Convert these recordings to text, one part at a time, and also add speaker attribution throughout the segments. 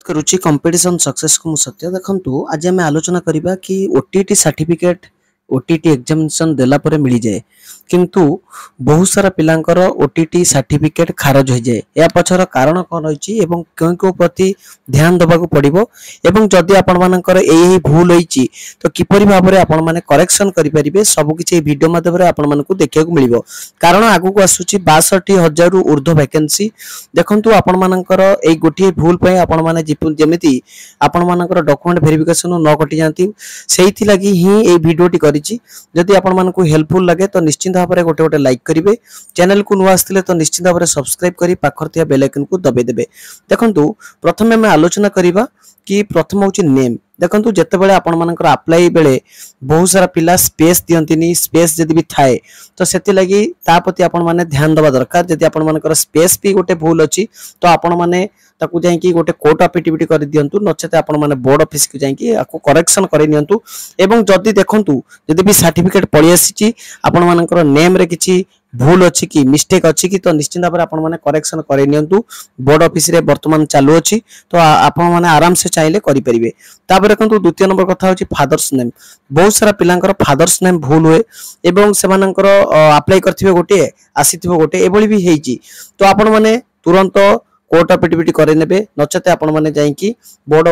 Speaker 1: करुच्ची competition success को सत्य देखु आज आम आलोचना करवा कि ओटीटी सर्टिफिकेट ओटीटी एग्जामिनेशन देला परे मिल जाए किंतु बहुत सारा पिलांकर ओटीटी सर्टिफिकेट खारज हो जाए या पछर कारण कौन रही एवं क्यों क्यों प्रति ध्यान देवा पड़ो एवं जदि आपण मानकर यही भूल होती तो किपरि भाव में आपण माने करेक्शन करेंगे सबकि वीडियो माध्यम आपण मानक देखा मिल कारण आगक आसूची 62,000 ऊर्ध्व वैकेंसी देखंतु आपण मानकर एई गोटे भूल पे आपण माने जेमिति आपण मानकर डॉक्यूमेंट वेरिफिकेशन न कटि जांती सेहिथि लागि ही एई वीडियोटी करिछि जदि आपण मानकु हेल्पफुल लगे तो निश्चित भाव में गोटे गोटे लाइक करेंगे चैनल को नुआ आसते तो निश्चित भाव में सब्सक्राइब करी पाखर थिया बेल आइकन को दबाई देबे देखंतु प्रथमे हम आलोचना करिबा कि प्रथम होची नेम देखंतु जते बेले आपण मानकर अप्लाई बेले बहुत सारा पिला स्पेस दियंतिनी स्पेस जदि भी थाए तो सेति लागि ता प्रति आपण माने ध्यान देबा दरकार जदि आपण मानकर स्पेस भी गोटे भूल अछि तो आपण माने ताकू जाई गोटे कोर्ट एफिडेविट कर दियंतु नचेत आपण माने बोर्ड ऑफिस को जाई आको करेक्शन करै नियंतु एवं जदि देखंतु जदि भी सर्टिफिकेट पळि आसीची आपण मानकर नेम रे किछि भूल अच्छी कि मिस्टेक अच्छी कि तो निश्चित भाव में आपण माने करेक्शन करे नियंतु बोर्ड ऑफिस रे वर्तमान चालू अच्छी तो आपण माने आराम से चाहिले करि परिबे तापर देखंतु द्वितीय नंबर कथा होची फादर्स नेम बहुत सारा पिलांकर फादर्स नेम भूल हुए एवं सेमानकर अप्लाई करथिबे गोटे आसीथिबे गोटे एबोली भी हेची तो आपण माने तुरंत कोर्ट एफिडेविट करे नेबे नचते आपण माने जाई कि बोर्ड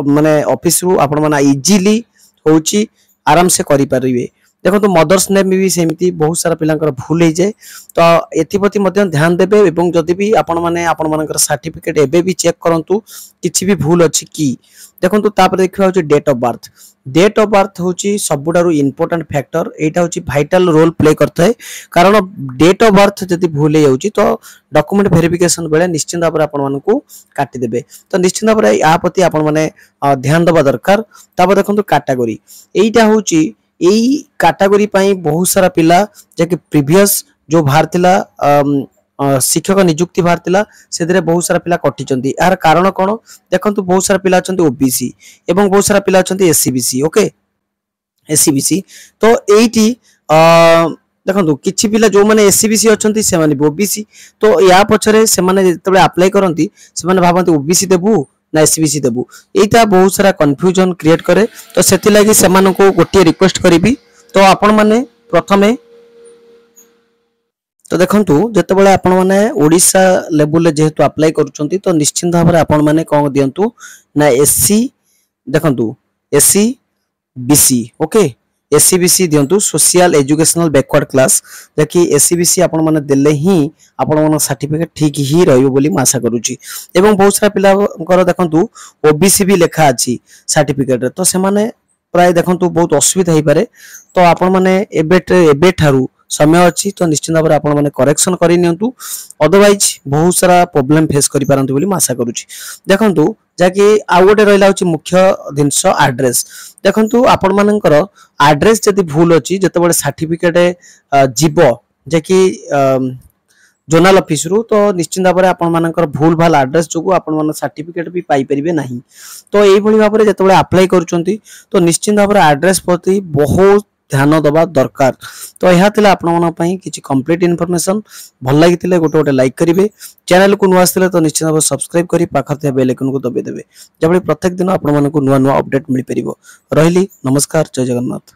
Speaker 1: माने ऑफिस रु आपण माने इजीली होची आराम से करि परिबे देखो तो मदर्स नेम भी सेमती बहुत सारा पिलांकर भूल हो जाए तो एथिप्रति ध्यान देबे एवं जदि भी आपण माने आपण मानकर सर्टिफिकेट एबे भी चेक करंतु किछि भी भूल अछि कि देखंतु तापर देखिबा होची डेट ऑफ बर्थ होची सबुडारु इंपोर्टेंट फैक्टर एटा होची वाइटल रोल प्ले करता है कारण डेट ऑफ बर्थ जदि भूल हो जाउची तो डॉक्यूमेंट वेरिफिकेशन बेले निश्चित भाव आपण मानकु काटि देबे तो निश्चित भाव या प्रति आपण माने ध्यान देबा दरकार तापर देखंतु कैटेगरी एटा होची एई कैटेगरी पाई बहुत सारा पिला जेकि प्रीवियस जो भारतिला शिक्षक नियुक्ति भारतिला सेदरे बहुत सारा पिला कटिचंती यार कारण कोन देखंतु बहुत सारा पिला अछंती ओबीसी एवं बहुत सारा पिला अछंती एससीबीसी ओके एससीबीसी तो एईटी देखंतु किछि पिला जो माने एससीबीसी अछंती से माने ओबीसी तो या पछरे से माने जतबे अप्लाई करंती से माने भाबंती ओबीसी देबु ना एससीबीसी देबु एटा बहुत सारा कंफ्यूजन क्रिएट करे तो सेति लागि समान को गोटे रिक्वेस्ट करिबी तो आपण माने प्रथमे तो देखंतु जते बेले आपण माने ओडिसा लेवल जेहेतु अप्लाई करूचंती तो निश्चित भाव में आपण माने कोन दियंतु ना एससी देखंतु एससी बीसी ओके एससीबीसी दियंतु सोशल एजुकेशनल बैकवर्ड क्लास जकि एससीबीसी आपण माने देले ही आपण मन सर्टिफिकेट ठीक ही रहइबो बोली मैं आशा करूची एवं बहुत सारा पिलांकर देखंतु ओबीसी भी लेखा अछि सर्टिफिकेट तो से माने प्राय देखंतु बहुत असुविधा होई पारे तो आपण माने एबे ठारू समय अच्छी तो निश्चित भाव में आपण माने करेक्शन करि नियंतु अदरवाइज बहुत सारा प्रॉब्लम फेस करि पारंतु बोली मैं आशा करूची देखंतु जाकि आ गोटे रहिला होची मुख्य जिंस एड्रेस देखंतु आपण मानकर एड्रेस जदि भूल अछि जते बडे सर्टिफिकेट जीवो जाकि जोनल ऑफिस रु तो निश्चित भाव में आपण मानकर भूल भाल एड्रेस जोगु आपण मान सर्टिफिकेट भी पाई परिबे नाही तो एई भली भाव में जते बडे अप्लाई करूचंती तो निश्चित भाव में एड्रेस प्रति बहुत ध्यान दबा दरकार तो यह थिला आपण मन पई किछि कंप्लीट इन्फॉर्मेशन भल लागितिले गोटे गोटे लाइक करिवे चैनल को नुआ आसले तो निश्चित भाव सब्सक्राइब करी पाखर थे बेल आइकन को दबाई देबे जबले प्रत्येक दिन आपण मन को नुआ नुआ अपडेट मिल परिबो रहिली नमस्कार जय जगन्नाथ।